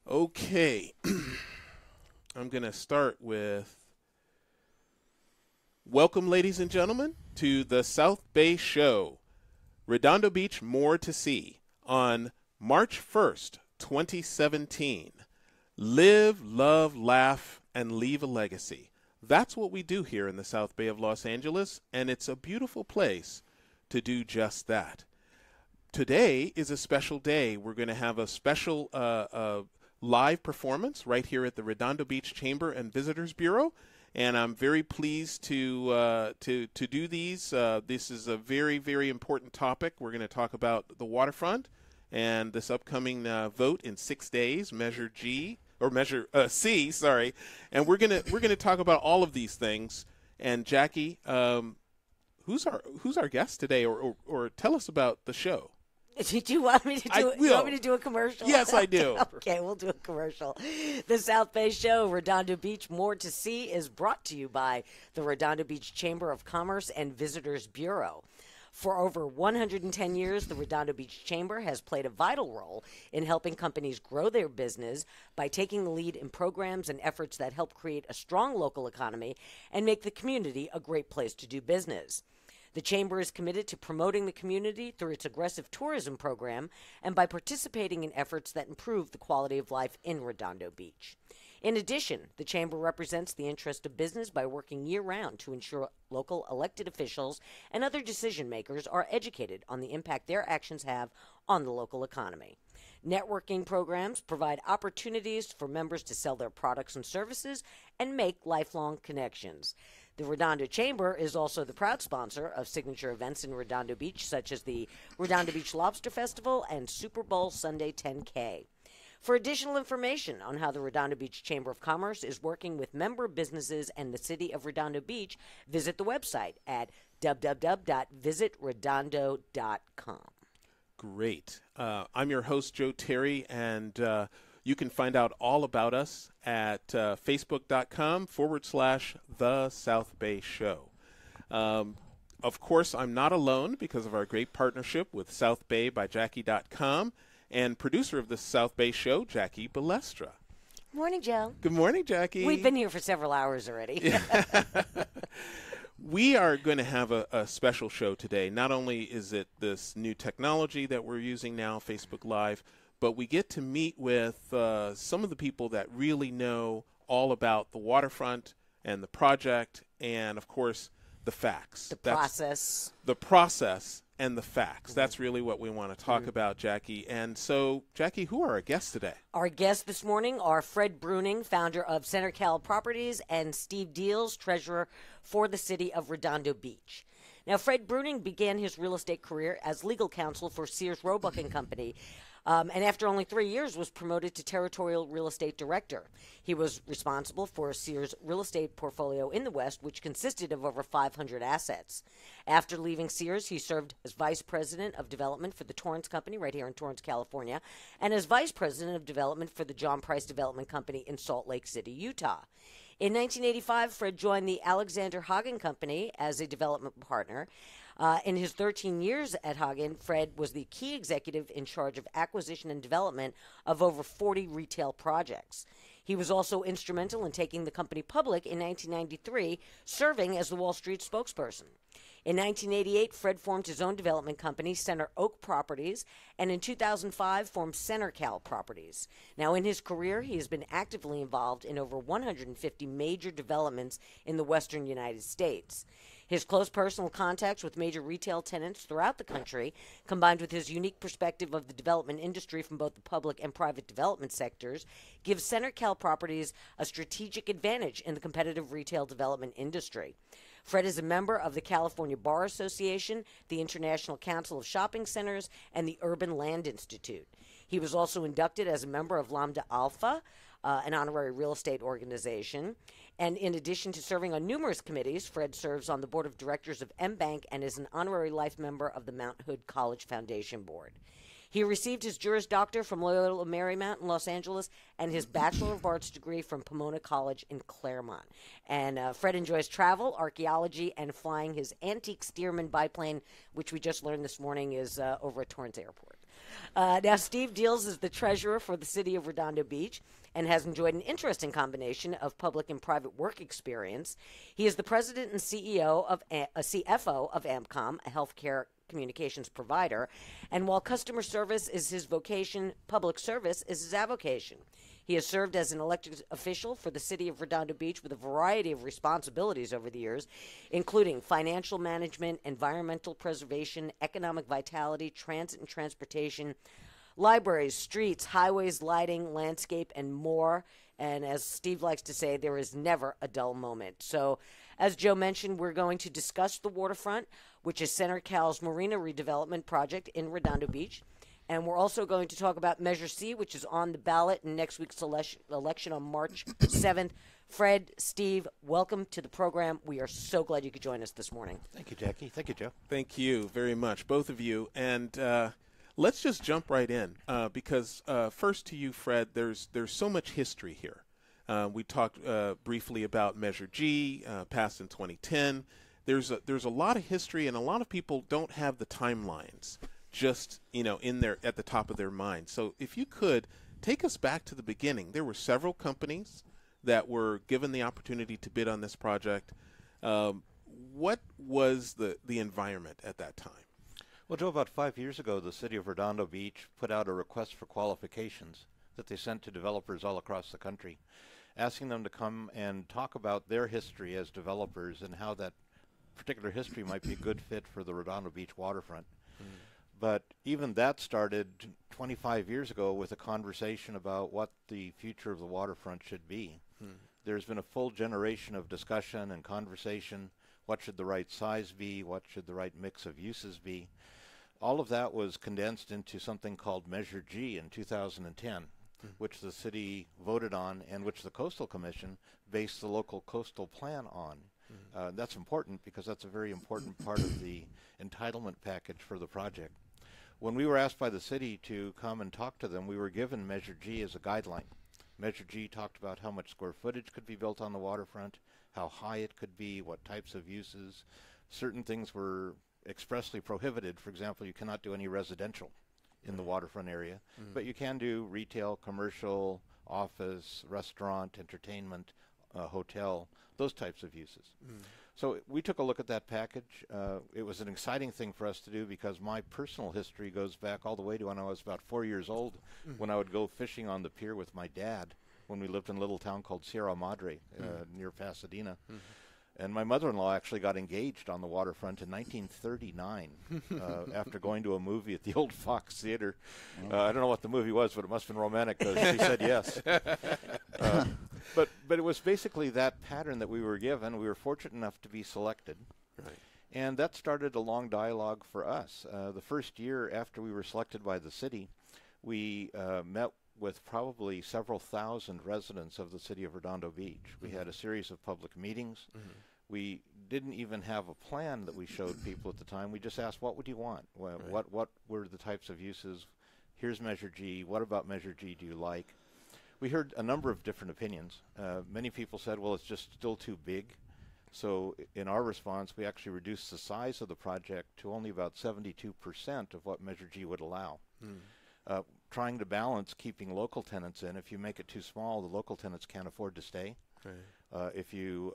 Okay. I'm going to start with welcome, ladies and gentlemen, to the South Bay Show. Redondo Beach, more to see on March 1st, 2017. Live, love, laugh, and leave a legacy. That's what we do here in the South Bay of Los Angeles, and it's a beautiful place to do just that. Today is a special day. We're going to have a special live performance right here at the Redondo Beach Chamber and Visitors Bureau, and I'm very pleased to do these. This is a very, very important topic. We're going to talk about the waterfront and this upcoming vote in 6 days, Measure C, sorry. And we're gonna talk about all of these things. And Jackie, who's our guest today, or tell us about the show? Did you want me to do you want me to do a commercial? Yes, I do. Okay, we'll do a commercial. The South Bay Show, Redondo Beach, more to see, is brought to you by the Redondo Beach Chamber of Commerce and Visitors Bureau. For over 110 years, the Redondo Beach Chamber has played a vital role in helping companies grow their business by taking the lead in programs and efforts that help create a strong local economy and make the community a great place to do business. The Chamber is committed to promoting the community through its aggressive tourism program and by participating in efforts that improve the quality of life in Redondo Beach. In addition, the Chamber represents the interest of business by working year-round to ensure local elected officials and other decision-makers are educated on the impact their actions have on the local economy. Networking programs provide opportunities for members to sell their products and services and make lifelong connections. The Redondo Chamber is also the proud sponsor of signature events in Redondo Beach, such as the Redondo Beach Lobster Festival and Super Bowl Sunday 10K. For additional information on how the Redondo Beach Chamber of Commerce is working with member businesses and the City of Redondo Beach, visit the website at www.visitredondo.com. Great. I'm your host, Joe Terry, and you can find out all about us at facebook.com/The South Bay Show. Of course, I'm not alone because of our great partnership with South Bay by Jackie.com and producer of the South Bay Show, Jackie Balestra. Morning, Joe. Good morning, Jackie. We've been here for several hours already. We are going to have a special show today. Not only is it this new technology that we're using now, Facebook Live, but we get to meet with some of the people that really know all about the waterfront and the project and, of course, the facts. The process and the facts. That's really what we want to talk about, Jackie. And so, Jackie, who are our guests today? Our guests this morning are Fred Bruning, founder of CenterCal Properties, and Steve Diels, treasurer for the City of Redondo Beach. Now, Fred Bruning began his real estate career as legal counsel for Sears Roebuck and Company, and after only 3 years was promoted to territorial real estate director. He was responsible for Sears' real estate portfolio in the West, which consisted of over 500 assets. After leaving Sears, he served as vice president of development for the Torrance Company right here in Torrance, California, and as vice president of development for the John Price Development Company in Salt Lake City, Utah. In 1985, Fred joined the Alexander Hagen Company as a development partner. In his 13 years at Hagen, Fred was the key executive in charge of acquisition and development of over 40 retail projects. He was also instrumental in taking the company public in 1993, serving as the Wall Street spokesperson. In 1988, Fred formed his own development company, Center Oak Properties, and in 2005 formed CenterCal Properties. Now, in his career, he has been actively involved in over 150 major developments in the western United States. His close personal contacts with major retail tenants throughout the country, combined with his unique perspective of the development industry from both the public and private development sectors, gives CenterCal Properties a strategic advantage in the competitive retail development industry. Fred is a member of the California Bar Association, the International Council of Shopping Centers, and the Urban Land Institute. He was also inducted as a member of Lambda Alpha, an honorary real estate organization. And in addition to serving on numerous committees, Fred serves on the board of directors of M-Bank and is an honorary life member of the Mount Hood College Foundation Board. He received his Juris Doctor from Loyola Marymount in Los Angeles and his Bachelor of Arts degree from Pomona College in Claremont. And Fred enjoys travel, archaeology, and flying his antique Stearman biplane, which we just learned this morning is over at Torrance Airport. Now, Steve Diels is the treasurer for the City of Redondo Beach and has enjoyed an interesting combination of public and private work experience. He is the president and CFO of AMCOM, a healthcare communications provider. And while customer service is his vocation, public service is his avocation. He has served as an elected official for the City of Redondo Beach with a variety of responsibilities over the years, including financial management, environmental preservation, economic vitality, transit and transportation, libraries, streets, highways, lighting, landscape, and more. And as Steve likes to say, there is never a dull moment. So, as Joe mentioned, we're going to discuss the Waterfront, which is CenterCal's marina redevelopment project in Redondo Beach. And we're also going to talk about Measure C, which is on the ballot in next week's election on March 7th. Fred, Steve, welcome to the program. We are so glad you could join us this morning. Thank you, Jackie. Thank you, Joe. Thank you very much, both of you. And let's just jump right in because first to you, Fred, there's so much history here. We talked briefly about Measure G, passed in 2010. There's a lot of history, and a lot of people don't have the timelines just in there at the top of their mind. So if you could take us back to the beginning. There were several companies that were given the opportunity to bid on this project. What was the environment at that time? Well, Joe, about 5 years ago, the City of Redondo Beach put out a request for qualifications that they sent to developers all across the country, asking them to come and talk about their history as developers and how that particular history might be a good fit for the Redondo Beach waterfront. But even that started 25 years ago with a conversation about what the future of the waterfront should be. There's been a full generation of discussion and conversation. What should the right size be? What should the right mix of uses be? All of that was condensed into something called Measure G in 2010, which the city voted on and which the Coastal Commission based the local coastal plan on. That's important because that's a very important part of the entitlement package for the project. When we were asked by the city to come and talk to them, we were given Measure G as a guideline. Measure G talked about how much square footage could be built on the waterfront, how high it could be, what types of uses. Certain things were expressly prohibited. For example, you cannot do any residential in the waterfront area, but you can do retail, commercial, office, restaurant, entertainment, hotel, those types of uses. So we took a look at that package. It was an exciting thing for us to do because my personal history goes back all the way to when I was about 4 years old, when I would go fishing on the pier with my dad when we lived in a little town called Sierra Madre near Pasadena. And my mother-in-law actually got engaged on the waterfront in 1939 after going to a movie at the old Fox Theater. I don't know what the movie was, but it must have been romantic because she said yes. But it was basically that pattern that we were given. We were fortunate enough to be selected. Right. And that started a long dialogue for us. The first year after we were selected by the city, we met with probably several thousand residents of the City of Redondo Beach. We had a series of public meetings. We didn't even have a plan that we showed people at the time. We just asked, what would you want? What were the types of uses? Here's Measure G. What about Measure G do you like? We heard a number of different opinions. Many people said, well, it's just still too big. So in our response, we actually reduced the size of the project to only about 72% of what Measure G would allow. Trying to balance keeping local tenants in. If you make it too small, the local tenants can't afford to stay. Right. If you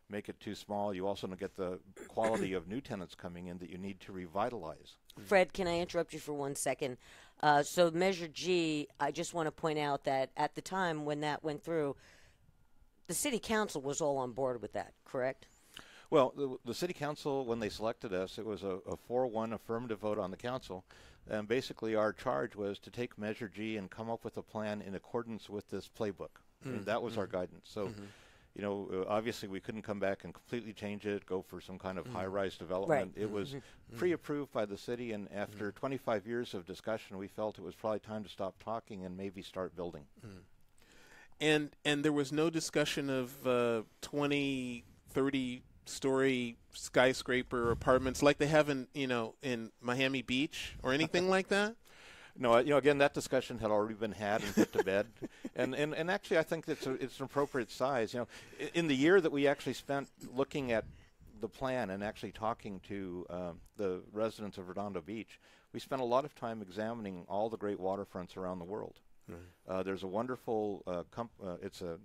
make it too small, you also don't get the quality of new tenants coming in that you need to revitalize. Fred, can I interrupt you for 1 second? So Measure G, I just want to point out that at the time when that went through, the City Council was all on board with that, correct? Well, the City Council, when they selected us, it was a 4-1 affirmative vote on the Council. And basically our charge was to take Measure G and come up with a plan in accordance with this playbook. And that was our guidance. So, you know, obviously we couldn't come back and completely change it, go for some kind of high-rise development. Right. It was pre-approved by the city, and after 25 years of discussion, we felt it was probably time to stop talking and maybe start building. And there was no discussion of 20, 30-story skyscraper apartments like they have in Miami Beach or anything like that? No, again, that discussion had already been had and put to bed, and actually, I think it's an appropriate size. In the year that we actually spent looking at the plan and actually talking to the residents of Redondo Beach, we spent a lot of time examining all the great waterfronts around the world. Right. There's a wonderful, it's a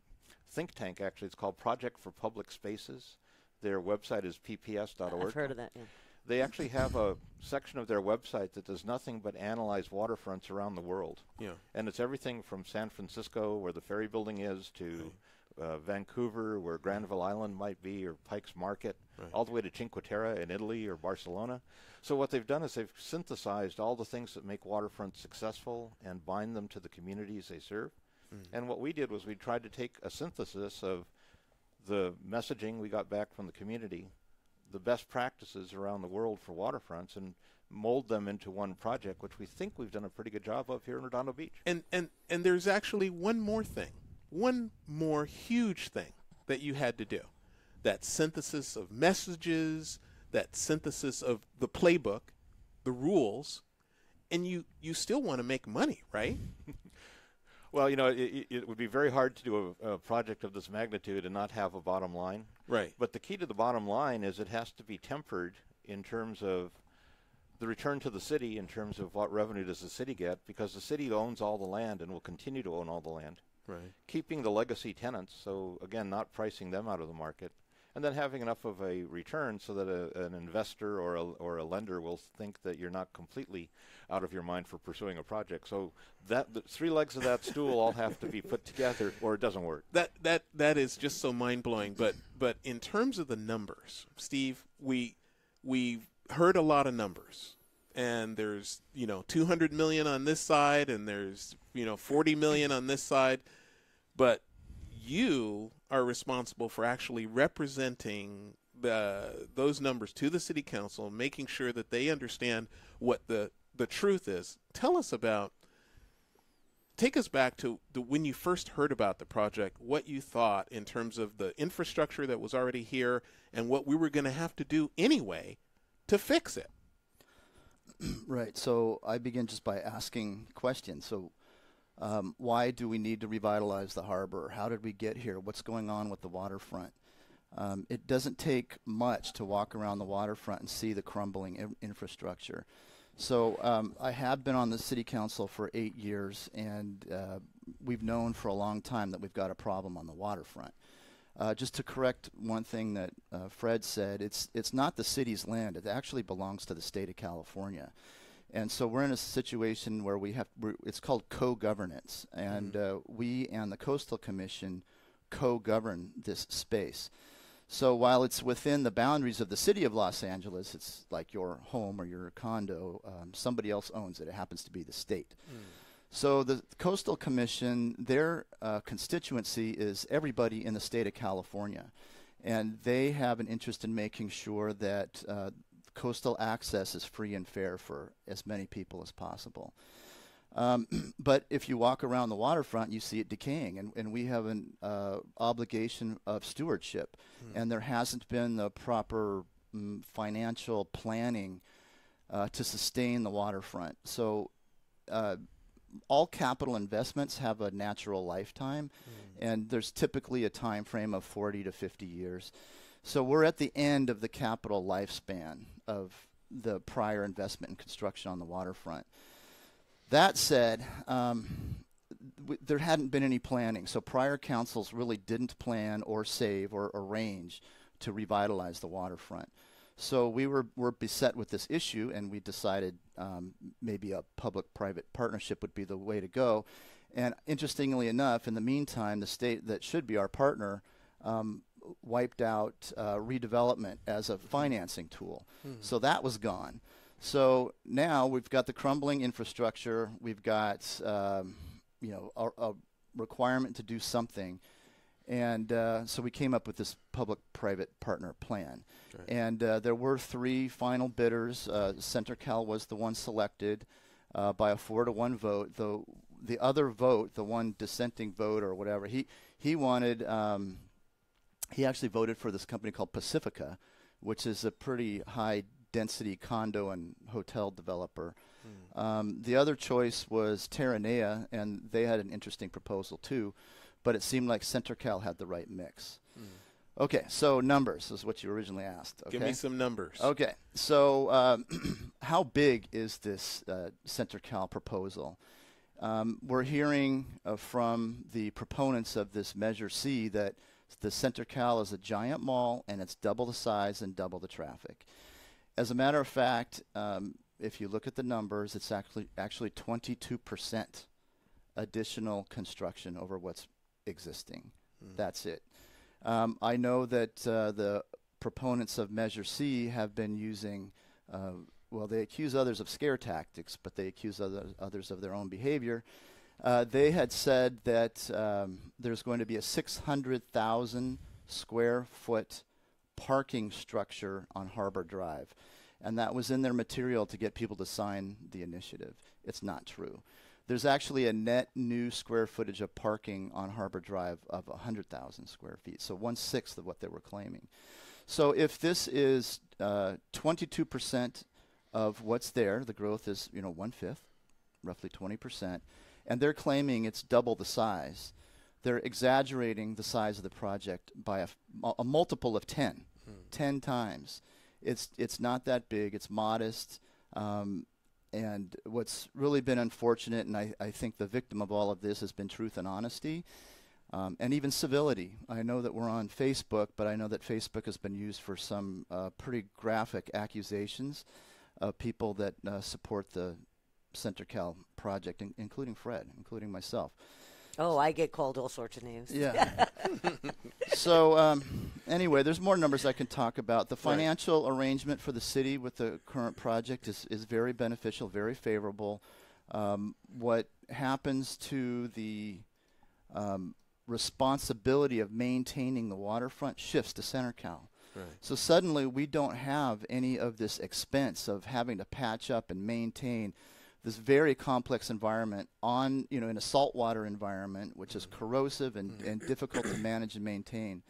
think tank, actually. It's called Project for Public Spaces. Their website is pps.org. I've heard of that, yeah. They actually have a section of their website that does nothing but analyze waterfronts around the world. Yeah. And it's everything from San Francisco, where the ferry building is, to Vancouver, where Granville Island might be, or Pike's Market, all the way to Cinque Terre in Italy or Barcelona. So what they've done is they've synthesized all the things that make waterfronts successful and bind them to the communities they serve. And what we did was we tried to take a synthesis of the messaging we got back from the community, the best practices around the world for waterfronts, and mold them into one project, which we think we've done a pretty good job of here in Redondo Beach. And there's actually one more thing, one more huge thing that you had to do. That synthesis of messages, that synthesis of the playbook, the rules, and you still want to make money, right? Well, it would be very hard to do a project of this magnitude and not have a bottom line. Right. But the key to the bottom line is it has to be tempered in terms of the return to the city, in terms of what revenue does the city get, because the city owns all the land and will continue to own all the land. Right. Keeping the legacy tenants, so again, not pricing them out of the market, and then having enough of a return so that an investor or a lender will think that you're not completely out of your mind for pursuing a project. So the three legs of that stool all have to be put together, or it doesn't work. That is just so mind-blowing. But in terms of the numbers, Steve, we've heard a lot of numbers, and there's 200 million on this side, and there's 40 million on this side, but you are responsible for actually representing those numbers to the city council, making sure that they understand what the truth is. Take us back to when you first heard about the project, what you thought in terms of the infrastructure that was already here and what we were going to have to do anyway to fix it. Right. So I begin just by asking questions. So why do we need to revitalize the harbor? How did we get here? What's going on with the waterfront? It doesn't take much to walk around the waterfront and see the crumbling infrastructure. So I have been on the city council for 8 years, and we've known for a long time that we've got a problem on the waterfront. Just to correct one thing that Fred said, it's not the city's land. It actually belongs to the state of California. And so we're in a situation where it's called co-governance, and we and the Coastal Commission co-govern this space. So while it's within the boundaries of the city of Los Angeles, it's like your home or your condo, somebody else owns it. It happens to be the state. So the Coastal Commission, their constituency is everybody in the state of California, and they have an interest in making sure that coastal access is free and fair for as many people as possible. But if you walk around the waterfront, you see it decaying, and we have an obligation of stewardship, and there hasn't been the proper financial planning to sustain the waterfront. So all capital investments have a natural lifetime, and there's typically a time frame of 40 to 50 years. So we're at the end of the capital lifespan of the prior investment and construction on the waterfront. That said, there hadn't been any planning, so prior councils really didn't plan or save or arrange to revitalize the waterfront. So we're beset with this issue, and we decided maybe a public-private partnership would be the way to go. And interestingly enough, in the meantime, the state that should be our partner wiped out redevelopment as a financing tool. So that was gone. So now we've got the crumbling infrastructure. We've got a requirement to do something. And so we came up with this public-private partner plan. Right. And there were 3 final bidders. CenterCal was the one selected by a 4-to-1 vote. The other vote, the one dissenting vote or whatever, he wanted, he actually voted for this company called Pacifica, which is a pretty high-density condo and hotel developer. The other choice was Terranea, and they had an interesting proposal too, but it seemed like CenterCal had the right mix. Okay, so numbers is what you originally asked. Okay? Give me some numbers. Okay, so how big is this CenterCal proposal? We're hearing from the proponents of this Measure C that the CenterCal is a giant mall and it's double the size and double the traffic. As a matter of fact, if you look at the numbers, it's actually 22% additional construction over what's existing. That's it. I know that the proponents of Measure C have been using, they accuse others of scare tactics, but they accuse others of their own behavior. They had said that there's going to be a 600,000 square foot parking structure on Harbor Drive. And that was in their material to get people to sign the initiative. It's not true. There's actually a net new square footage of parking on Harbor Drive of 100,000 square feet, so 1/6 of what they were claiming. So if this is 22% of what's there, the growth is 1/5, roughly 20%, and they're claiming it's double the size. They're exaggerating the size of the project by a multiple of 10 times. It's not that big. It's modest. And what's really been unfortunate, and I think the victim of all of this has been truth and honesty, and even civility. I know that we're on Facebook, but I know that Facebook has been used for some pretty graphic accusations of people that support the CenterCal project, including Fred, including myself. Oh, I get called all sorts of names. Yeah. So anyway, there's more numbers I can talk about. The financial arrangement for the city with the current project is very beneficial, very favorable. What happens to the responsibility of maintaining the waterfront shifts to CenterCal. Right. So suddenly we don't have any of this expense of having to patch up and maintain this very complex environment in a saltwater environment, which is corrosive and difficult to manage and maintain.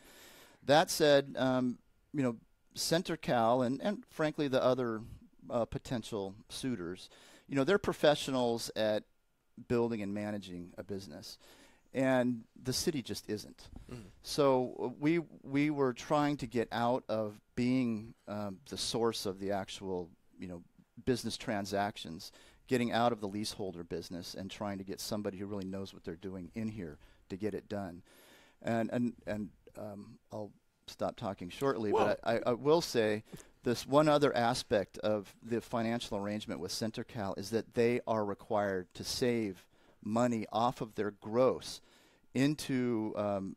That said, CenterCal and frankly the other potential suitors, they're professionals at building and managing a business, and the city just isn't. So we were trying to get out of being the source of the actual business transactions, getting out of the leaseholder business and trying to get somebody who really knows what they're doing in here to get it done. And I'll stop talking shortly, but I will say this one other aspect of the financial arrangement with CenterCal is that they are required to save money off of their gross into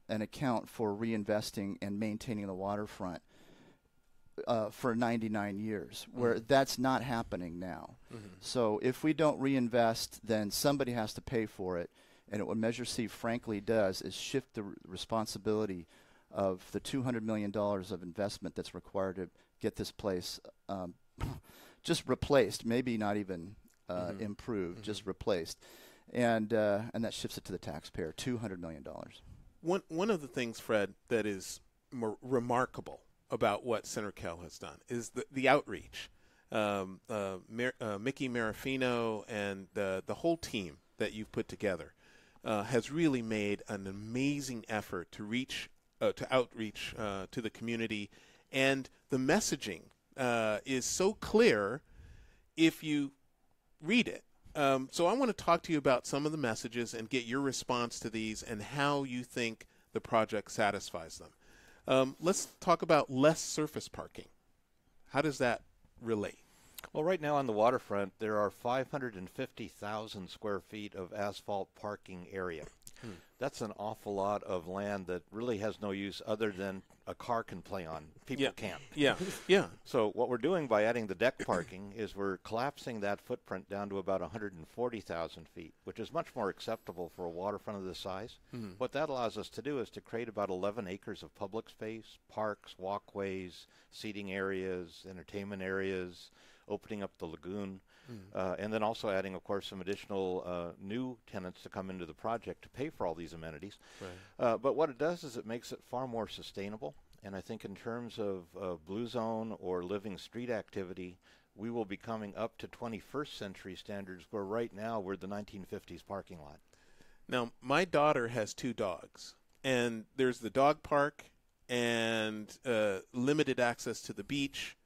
an account for reinvesting and maintaining the waterfront for 99 years, where that's not happening now. So if we don't reinvest, then somebody has to pay for it. And what Measure C frankly does is shift the responsibility of the $200 million of investment that's required to get this place just replaced, maybe not even improved, just replaced. And that shifts it to the taxpayer, $200 million. One of the things, Fred, that is remarkable about what CenterCal has done is the outreach. Mickey Marafino and the whole team that you've put together has really made an amazing effort to outreach to the community, and the messaging is so clear if you read it. So I want to talk to you about some of the messages and get your response to these and how you think the project satisfies them. Let's talk about less surface parking. How does that relate? Well, right now on the waterfront, there are 550,000 square feet of asphalt parking area. That's an awful lot of land that really has no use other than a car can play on. People can't. Yeah. So what we're doing by adding the deck parking is we're collapsing that footprint down to about 140,000 feet, which is much more acceptable for a waterfront of this size. What that allows us to do is to create about 11 acres of public space, parks, walkways, seating areas, entertainment areas, opening up the lagoon, and then also adding, of course, some additional new tenants to come into the project to pay for all these amenities. Right. But what it does is it makes it far more sustainable. And I think in terms of Blue Zone or living street activity, we will be coming up to 21st century standards, where right now we're the 1950s parking lot. Now, my daughter has 2 dogs, and there's the dog park and limited access to the beach.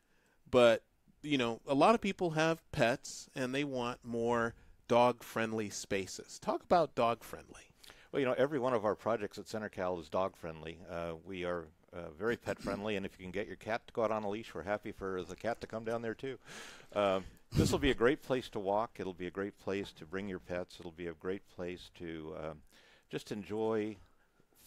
But, you know, a lot of people have pets, and they want more dog-friendly spaces. Talk about dog-friendly. Well, you know, every one of our projects at CenterCal is dog-friendly. We are very pet-friendly, and if you can get your cat to go out on a leash, we're happy for the cat to come down there, too. This will be a great place to walk. It'll be a great place to bring your pets. It'll be a great place to just enjoy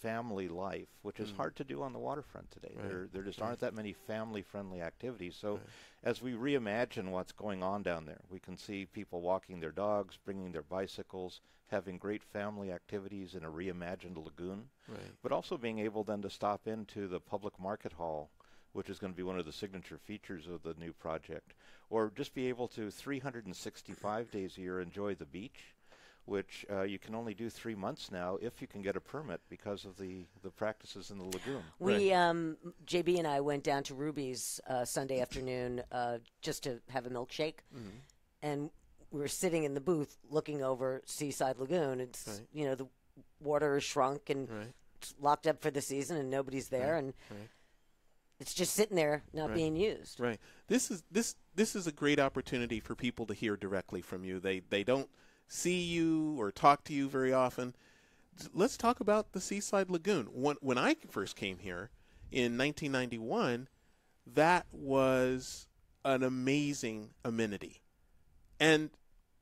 family life, which is hard to do on the waterfront today. Right. There just aren't that many family-friendly activities. So as we reimagine what's going on down there, we can see people walking their dogs, bringing their bicycles, having great family activities in a reimagined lagoon, but also being able then to stop into the public market hall, which is going to be one of the signature features of the new project, or just be able to 365 days a year enjoy the beach, which you can only do 3 months now if you can get a permit because of the practices in the lagoon. We, JB and I went down to Ruby's Sunday afternoon just to have a milkshake, and we were sitting in the booth looking over Seaside Lagoon. It's, you know, the water is shrunk and it's locked up for the season and nobody's there, and it's just sitting there not being used. Right. This is a great opportunity for people to hear directly from you. They don't see you or talk to you very often. Let's talk about the Seaside Lagoon. When I first came here in 1991, that was an amazing amenity. And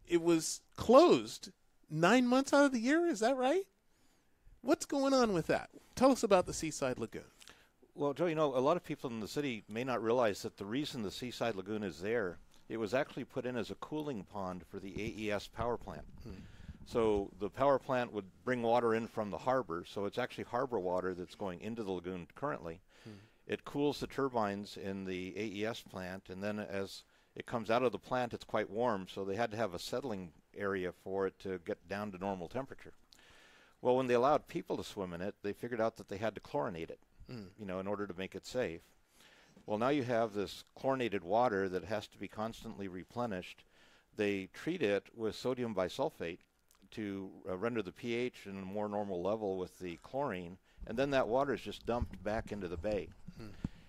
it was closed 9 months out of the year. Is that right? What's going on with that? Tell us about the Seaside Lagoon. Well, Joe, you know, a lot of people in the city may not realize that the reason the Seaside Lagoon is there, it was actually put in as a cooling pond for the AES power plant. So the power plant would bring water in from the harbor, so it's actually harbor water that's going into the lagoon currently. It cools the turbines in the AES plant, and then as it comes out of the plant, it's quite warm, so they had to have a settling area for it to get down to normal temperature. Well, when they allowed people to swim in it, they figured out that they had to chlorinate it, you know, in order to make it safe. Well, now you have this chlorinated water that has to be constantly replenished. They treat it with sodium bisulfate to render the pH in a more normal level with the chlorine, and then that water is just dumped back into the bay.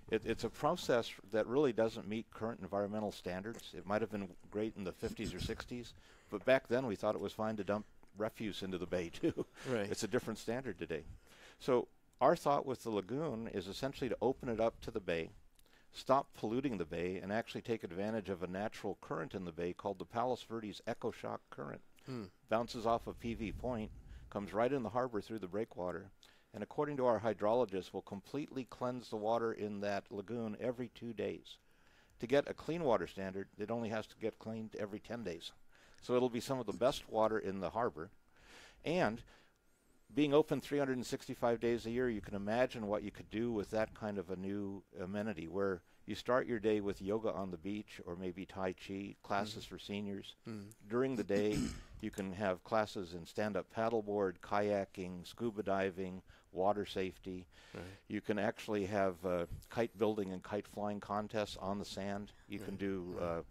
It's a process that really doesn't meet current environmental standards. It might have been great in the 50s or 60s, but back then we thought it was fine to dump refuse into the bay too. It's a different standard today. So our thought with the lagoon is essentially to open it up to the bay, stop polluting the bay, and actually take advantage of a natural current in the bay called the Palos Verdes Echo Shock Current. Bounces off of PV Point, comes right in the harbor through the breakwater, and according to our hydrologist, will completely cleanse the water in that lagoon every 2 days. To get a clean water standard, it only has to get cleaned every 10 days. So it'll be some of the best water in the harbor. And being open 365 days a year, you can imagine what you could do with that kind of a new amenity, where you start your day with yoga on the beach or maybe Tai Chi, classes for seniors. During the day, you can have classes in stand-up paddleboard, kayaking, scuba diving, water safety. You can actually have kite building and kite flying contests on the sand. You can do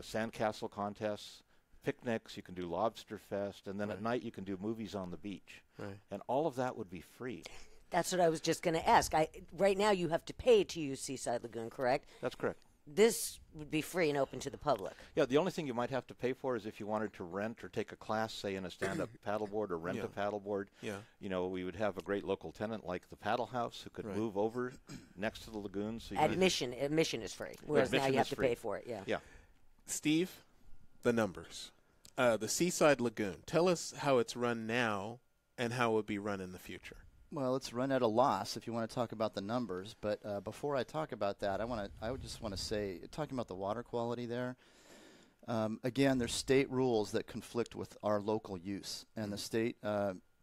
sandcastle contests, picnics. You can do lobster fest, and then at night you can do movies on the beach. And all of that would be free. That's what I was just going to ask. Right now you have to pay to use Seaside Lagoon, correct? That's correct. This would be free and open to the public. Yeah, the only thing you might have to pay for is if you wanted to rent or take a class, say, in a stand-up paddleboard or rent a paddleboard. You know, we would have a great local tenant like the Paddle House who could move over next to the lagoon. So admission is free, whereas now you have to pay for it. Yeah. Steve, the numbers. The Seaside Lagoon. Tell us how it's run now and how it would be run in the future. Well, it's run at a loss if you want to talk about the numbers. But before I talk about that, I would just want to say, talking about the water quality there, again, there's state rules that conflict with our local use. And the state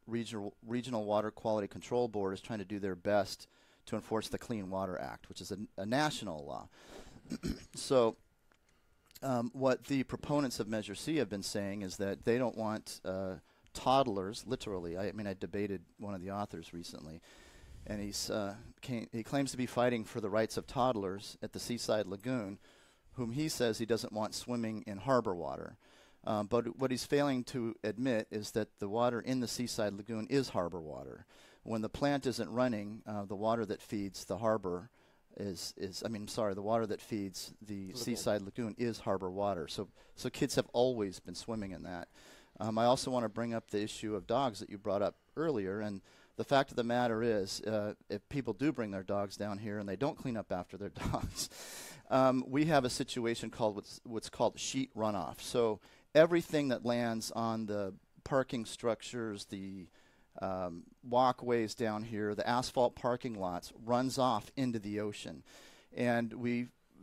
Regional Water Quality Control Board is trying to do their best to enforce the Clean Water Act, which is a national law. So what the proponents of Measure C have been saying is that they don't want toddlers, literally. I mean, I debated one of the authors recently, and he claims to be fighting for the rights of toddlers at the Seaside Lagoon, whom he says he doesn't want swimming in harbor water. But what he's failing to admit is that the water in the Seaside Lagoon is harbor water. When the plant isn't running, the water that feeds the harbor the water that feeds the seaside lagoon is harbor water. So kids have always been swimming in that. I also want to bring up the issue of dogs that you brought up earlier. And the fact of the matter is, if people do bring their dogs down here and they don't clean up after their dogs, we have a situation called what's called sheet runoff. So everything that lands on the parking structures, the walkways down here, the asphalt parking lots, runs off into the ocean. And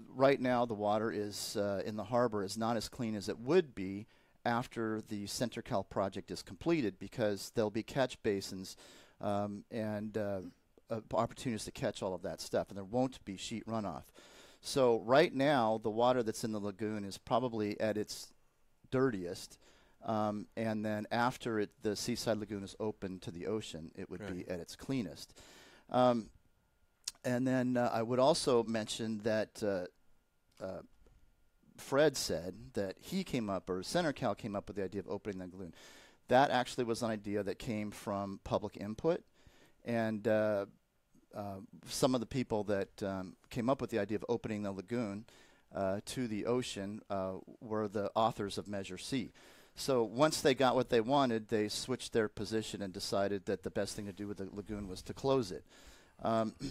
right now the water is in the harbor is not as clean as it would be after the CenterCal project is completed, because there'll be catch basins and opportunities to catch all of that stuff, and there won't be sheet runoff. So right now the water that's in the lagoon is probably at its dirtiest. And then after the seaside lagoon is open to the ocean, it would be at its cleanest. And then I would also mention that Fred said that he came up, or CenterCal came up with the idea of opening the lagoon. That actually was an idea that came from public input, and some of the people that came up with the idea of opening the lagoon to the ocean were the authors of Measure C. So once they got what they wanted, they switched their position and decided that the best thing to do with the lagoon was to close it.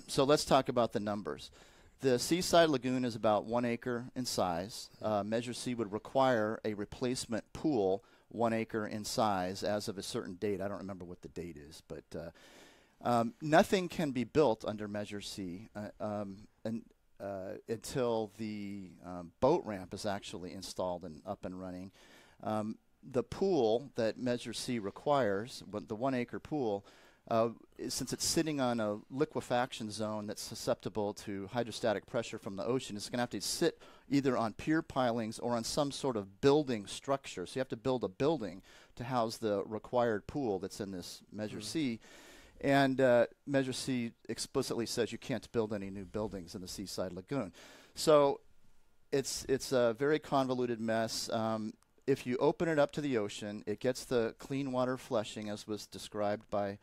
So let's talk about the numbers. The seaside lagoon is about 1 acre in size. Measure C would require a replacement pool 1 acre in size as of a certain date. I don't remember what the date is, but nothing can be built under Measure C until the boat ramp is actually installed and up and running. The pool that Measure C requires, the 1 acre pool, since it's sitting on a liquefaction zone that's susceptible to hydrostatic pressure from the ocean, it's going to have to sit either on pier pilings or on some sort of building structure. So you have to build a building to house the required pool that's in this Measure C. And Measure C explicitly says you can't build any new buildings in the seaside lagoon. So it's a very convoluted mess. If you open it up to the ocean, it gets the clean water flushing, as was described by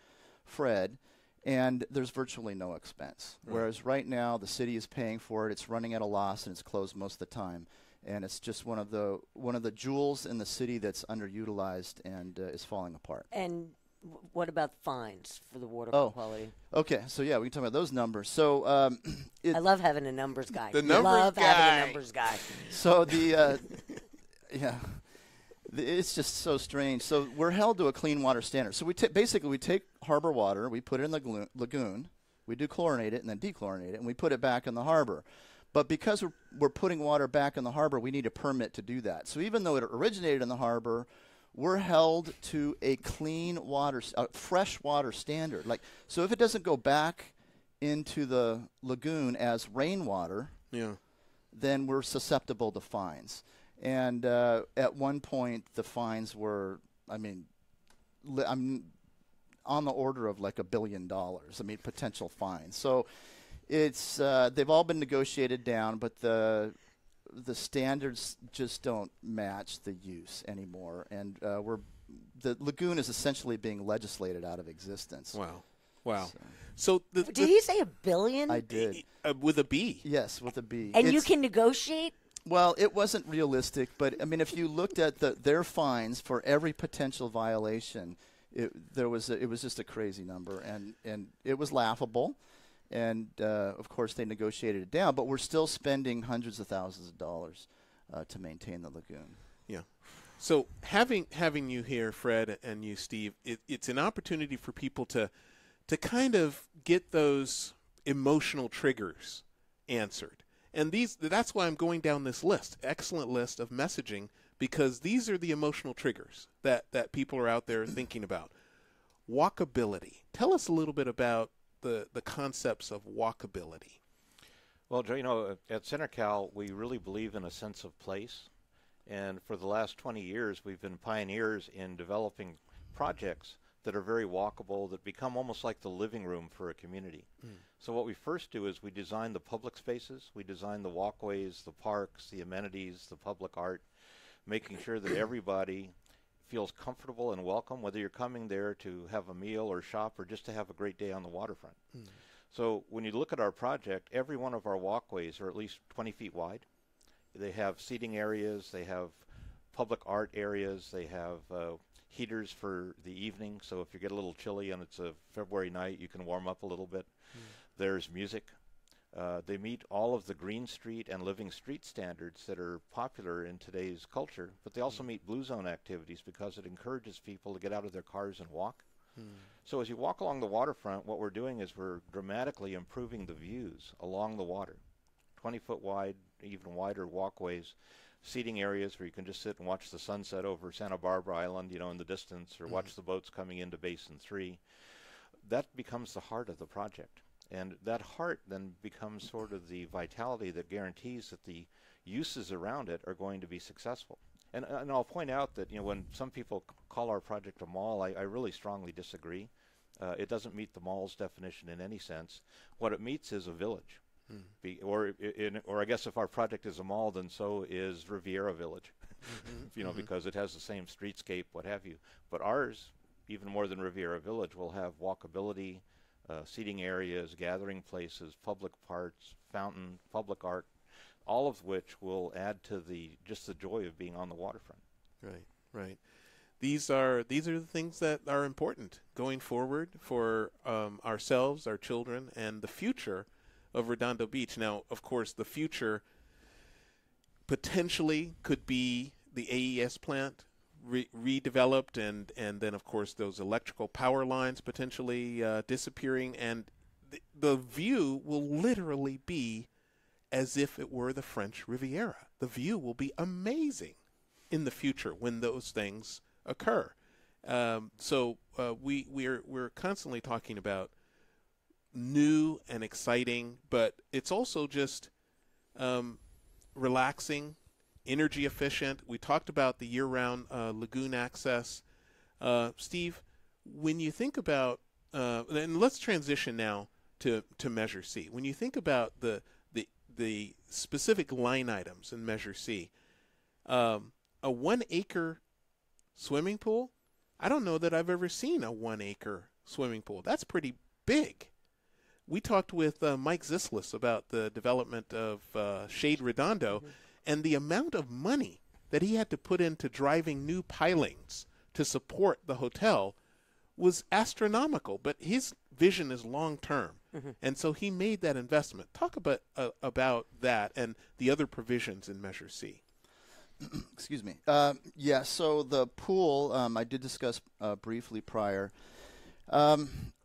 Fred, and there's virtually no expense. Right. Whereas right now the city is paying for it, it's running at a loss, and it's closed most of the time. And it's just one of the jewels in the city that's underutilized and is falling apart. And what about fines for the water quality? Okay, so yeah, we can talk about those numbers. So I love having a numbers guy. The numbers love guy. Having a numbers guy. So the yeah. It's just so strange. So we're held to a clean water standard. So we take harbor water, we put it in the lagoon, we dechlorinate it and then dechlorinate it, and we put it back in the harbor. But because we're putting water back in the harbor, we need a permit to do that. So even though it originated in the harbor, we're held to a clean water, fresh water standard. So if it doesn't go back into the lagoon as rainwater, then we're susceptible to fines. And at one point, the fines were, I'm on the order of like $1 billion. Potential fines. So it's they've all been negotiated down, but the standards just don't match the use anymore. And the lagoon is essentially being legislated out of existence. Wow. So did he say $1 billion? I did. With a B. Yes, with a B. And you can negotiate? Well, it wasn't realistic, but if you looked at their fines for every potential violation, it was just a crazy number, and it was laughable, and of course they negotiated it down, but we're still spending hundreds of thousands of dollars to maintain the lagoon. Yeah. So having you here, Fred, and you, Steve, it's an opportunity for people to kind of get those emotional triggers answered. And that's why I'm going down this list, excellent list of messaging, because these are the emotional triggers that people are out there thinking about. Walkability. Tell us a little bit about the concepts of walkability. Well, Joe, at CenterCal, we really believe in a sense of place. And for the last 20 years, we've been pioneers in developing projects that are very walkable, that become almost like the living room for a community. So what we first do is we design the public spaces, we design the walkways, the parks, the amenities, the public art, making sure that everybody feels comfortable and welcome, whether you're coming there to have a meal or shop or just to have a great day on the waterfront. So when you look at our project, every one of our walkways are at least 20 feet wide. They have seating areas, they have public art areas, they have heaters for the evening, so if you get a little chilly and it's a February night, you can warm up a little bit. There's music. They meet all of the Green Street and Living Street standards that are popular in today's culture, but they also meet Blue Zone activities because it encourages people to get out of their cars and walk. So as you walk along the waterfront, what we're doing is we're dramatically improving the views along the water. 20-foot wide, even wider walkways, seating areas where you can just sit and watch the sunset over Santa Barbara Island, you know, in the distance, or watch the boats coming into Basin 3. That becomes the heart of the project. And that heart then becomes sort of the vitality that guarantees that the uses around it are going to be successful. And I'll point out that, you know, when some people call our project a mall, I really strongly disagree. It doesn't meet the mall's definition in any sense. What it meets is a village. Or I guess if our project is a mall, then so is Riviera Village, you know, because it has the same streetscape, what have you. But ours, even more than Riviera Village, will have walkability, seating areas, gathering places, public parks, fountain, public art, all of which will add to just the joy of being on the waterfront. Right. These are the things that are important going forward for ourselves, our children, and the future of Redondo Beach. Now, of course, the future potentially could be the AES plant redeveloped, and then, of course, those electrical power lines potentially disappearing, and the view will literally be as if it were the French Riviera. The view will be amazing in the future when those things occur. So we're constantly talking about new and exciting, but it's also just relaxing, energy efficient. We talked about the year-round lagoon access. Steve, when you think about, and let's transition now to Measure C. When you think about the specific line items in Measure C, a 1 acre swimming pool, I don't know that I've ever seen a 1 acre swimming pool. That's pretty big. We talked with Mike Zislis about the development of Shade Redondo, and the amount of money that he had to put into driving new pilings to support the hotel was astronomical. But his vision is long term, and so he made that investment. Talk about that and the other provisions in Measure C. Excuse me. So the pool, I did discuss briefly prior.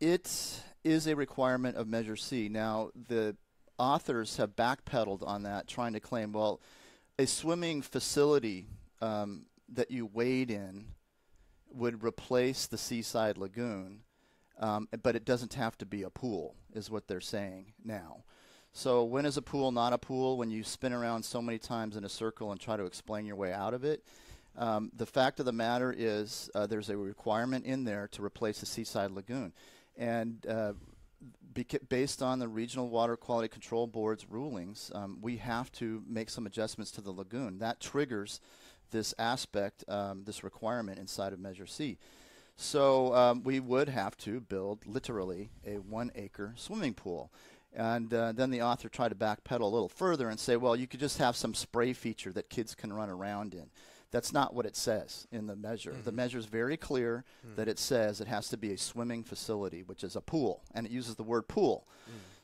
It is a requirement of Measure C. Now, the authors have backpedaled on that, trying to claim, well, a swimming facility that you wade in would replace the seaside lagoon, but it doesn't have to be a pool, is what they're saying now. So when is a pool not a pool? When you spin around so many times in a circle and try to explain your way out of it. The fact of the matter is there's a requirement in there to replace the seaside lagoon. And based on the Regional Water Quality Control Board's rulings, we have to make some adjustments to the lagoon. That triggers this aspect, this requirement inside of Measure C. So we would have to build literally a 1 acre swimming pool. And then the author tried to backpedal a little further and say, well, you could just have some spray feature that kids can run around in. That's not what it says in the measure. The measure is very clear that it says it has to be a swimming facility, which is a pool, and it uses the word pool.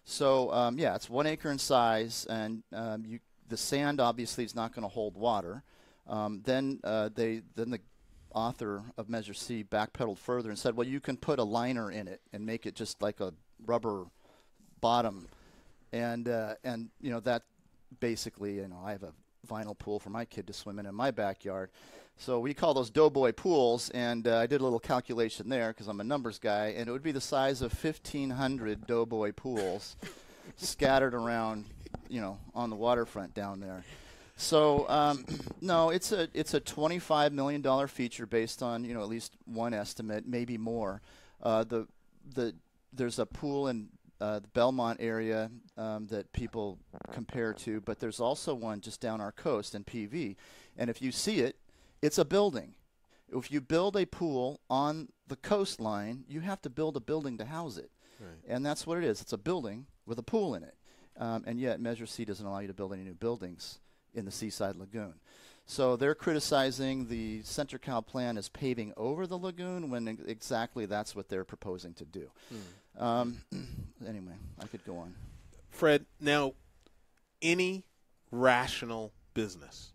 So, it's 1 acre in size, and the sand obviously is not going to hold water. Then the author of Measure C backpedaled further and said, well, you can put a liner in it and make it just like a rubber bottom, and that basically, I have a vinyl pool for my kid to swim in my backyard, so we call those doughboy pools, and I did a little calculation there because I'm a numbers guy, and it would be the size of 1,500 doughboy pools scattered around, on the waterfront down there. So no, it's a $25 million feature based on at least one estimate, maybe more. There's a pool in the Belmont area that people compare to, but there's also one just down our coast in PV. And if you see it, it's a building. If you build a pool on the coastline, you have to build a building to house it. Right. And that's what it is. It's a building with a pool in it. And yet Measure C doesn't allow you to build any new buildings in the Seaside Lagoon. So they're criticizing the CenterCal plan as paving over the lagoon when exactly that's what they're proposing to do. Anyway, I could go on. Fred, now, any rational business,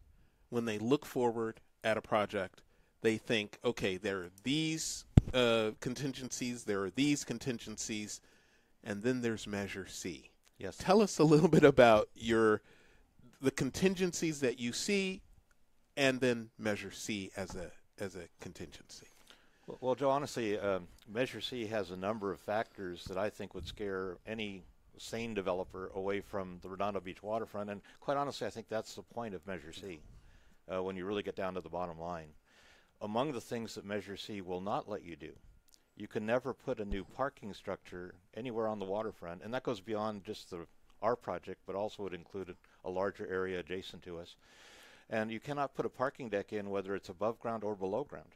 when they look forward at a project, they think, okay, there are these contingencies, there are these contingencies, and then there's Measure C. Yes. Tell us a little bit about the contingencies that you see, and then Measure C as a contingency. Well, Joe, honestly, Measure C has a number of factors that I think would scare any sane developer away from the Redondo Beach waterfront. And quite honestly, I think that's the point of Measure C when you really get down to the bottom line. Among the things that Measure C will not let you do, you can never put a new parking structure anywhere on the waterfront. And that goes beyond just our project, but also would include a larger area adjacent to us. And you cannot put a parking deck in whether it's above ground or below ground.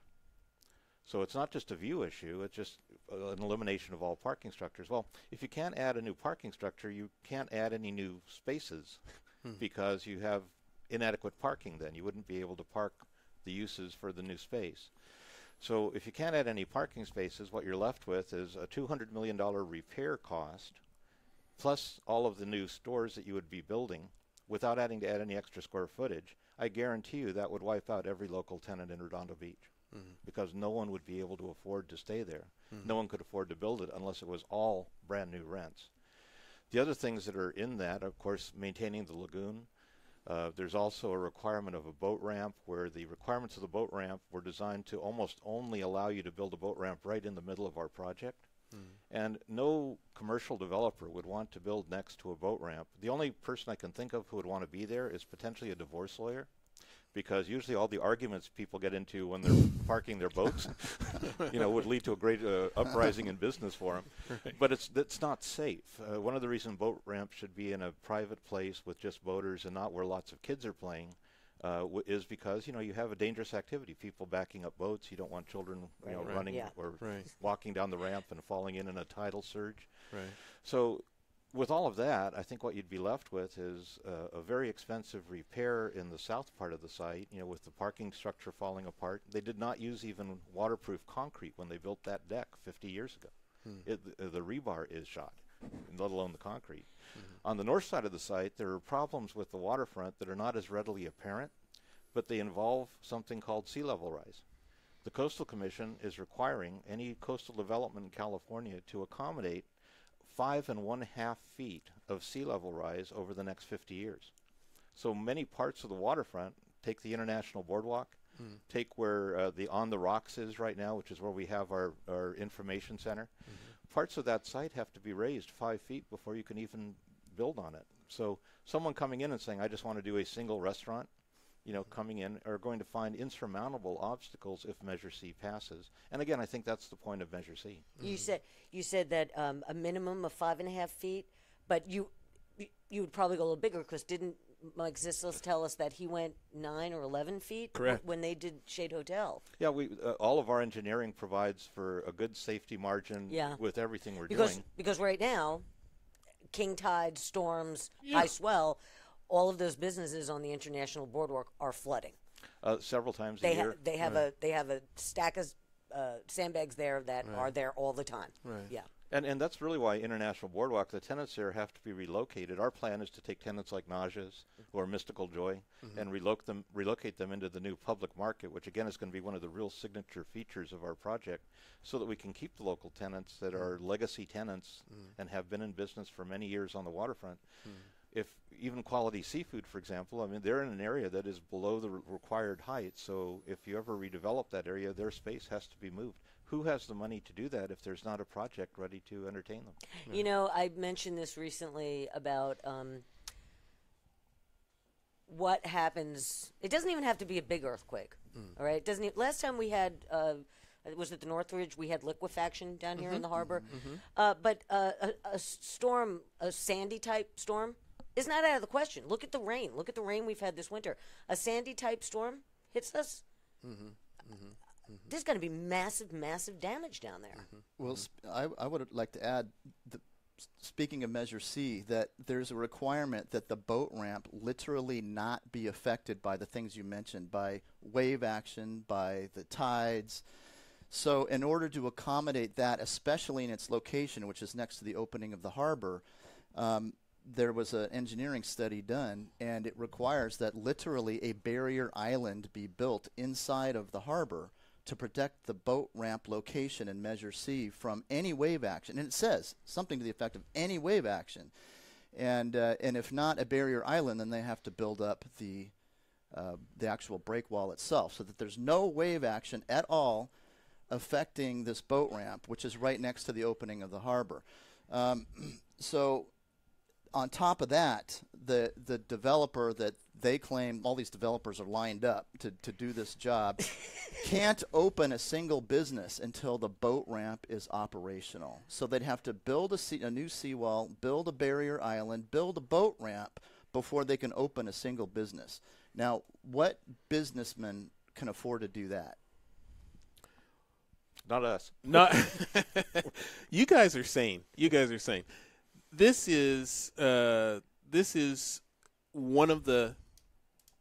So it's not just a view issue, it's just an elimination of all parking structures. Well, if you can't add a new parking structure, you can't add any new spaces because you have inadequate parking then. You wouldn't be able to park the uses for the new space. So if you can't add any parking spaces, what you're left with is a $200 million repair cost, plus all of the new stores that you would be building without having to add any extra square footage. I guarantee you that would wipe out every local tenant in Redondo Beach because no one would be able to afford to stay there. No one could afford to build it unless it was all brand new rents. The other things that are in that, of course, maintaining the lagoon. There's also a requirement of a boat ramp where the requirements of the boat ramp were designed to almost only allow you to build a boat ramp right in the middle of our project. And no commercial developer would want to build next to a boat ramp. The only person I can think of who would want to be there is potentially a divorce lawyer, because usually all the arguments people get into when they're parking their boats, would lead to a great uprising in business for them. Right. But it's not safe. One of the reasons boat ramps should be in a private place with just boaters and not where lots of kids are playing is because, you have a dangerous activity. People backing up boats. You don't want children, running or walking down the ramp and falling in a tidal surge. Right. So with all of that, I think what you'd be left with is a very expensive repair in the south part of the site, with the parking structure falling apart. They did not use even waterproof concrete when they built that deck 50 years ago. The rebar is shot, let alone the concrete. On the north side of the site, there are problems with the waterfront that are not as readily apparent, but they involve something called sea level rise. The Coastal Commission is requiring any coastal development in California to accommodate 5.5 feet of sea level rise over the next 50 years. So many parts of the waterfront, take the International Boardwalk, take where the On the Rocks is right now, which is where we have our information center. Parts of that site have to be raised 5 feet before you can even build on it. So someone coming in and saying, I just want to do a single restaurant, coming in are going to find insurmountable obstacles if Measure C passes. And again, I think that's the point of Measure C. You said that a minimum of 5.5 feet, but you would probably go a little bigger because didn't Mike Zislis tell us that he went 9 or 11 feet? Correct. When they did Shade Hotel. Yeah, we all of our engineering provides for a good safety margin with everything we're doing. Because right now, king tide, storms, high swell, all of those businesses on the International Boardwalk are flooding. Several times a year. They have a stack of sandbags there that are there all the time. Right. Yeah. And that's really why International Boardwalk, the tenants there have to be relocated. Our plan is to take tenants like Naja's or Mystical Joy and relocate them into the new public market, which again is going to be one of the real signature features of our project, so that we can keep the local tenants that are legacy tenants and have been in business for many years on the waterfront. If even Quality Seafood, for example, they're in an area that is below the required height, so if you ever redevelop that area, their space has to be moved. Who has the money to do that if there's not a project ready to entertain them? I mentioned this recently about what happens. It doesn't even have to be a big earthquake, all right? It doesn't. Last time we had, was it the Northridge? We had liquefaction down here in the harbor. But a storm, a Sandy-type storm, is not out of the question. Look at the rain. Look at the rain we've had this winter. A Sandy-type storm hits us. there's going to be massive, massive damage down there. Well, I would like to add, speaking of Measure C, that there's a requirement that the boat ramp literally not be affected by the things you mentioned, by wave action, by the tides. So in order to accommodate that, especially in its location, which is next to the opening of the harbor, there was an engineering study done, and it requires that literally a barrier island be built inside of the harbor to protect the boat ramp location in Measure C from any wave action. And it says something to the effect of any wave action. And if not a barrier island, then they have to build up the actual break wall itself so that there's no wave action at all affecting this boat ramp, which is right next to the opening of the harbor. So on top of that, the developer that they claim, all these developers are lined up to do this job, can't open a single business until the boat ramp is operational. So they'd have to build a new seawall, build a barrier island, build a boat ramp before they can open a single business. Now, what businessman can afford to do that? Not us. Not you guys are sane. You guys are sane. This is one of the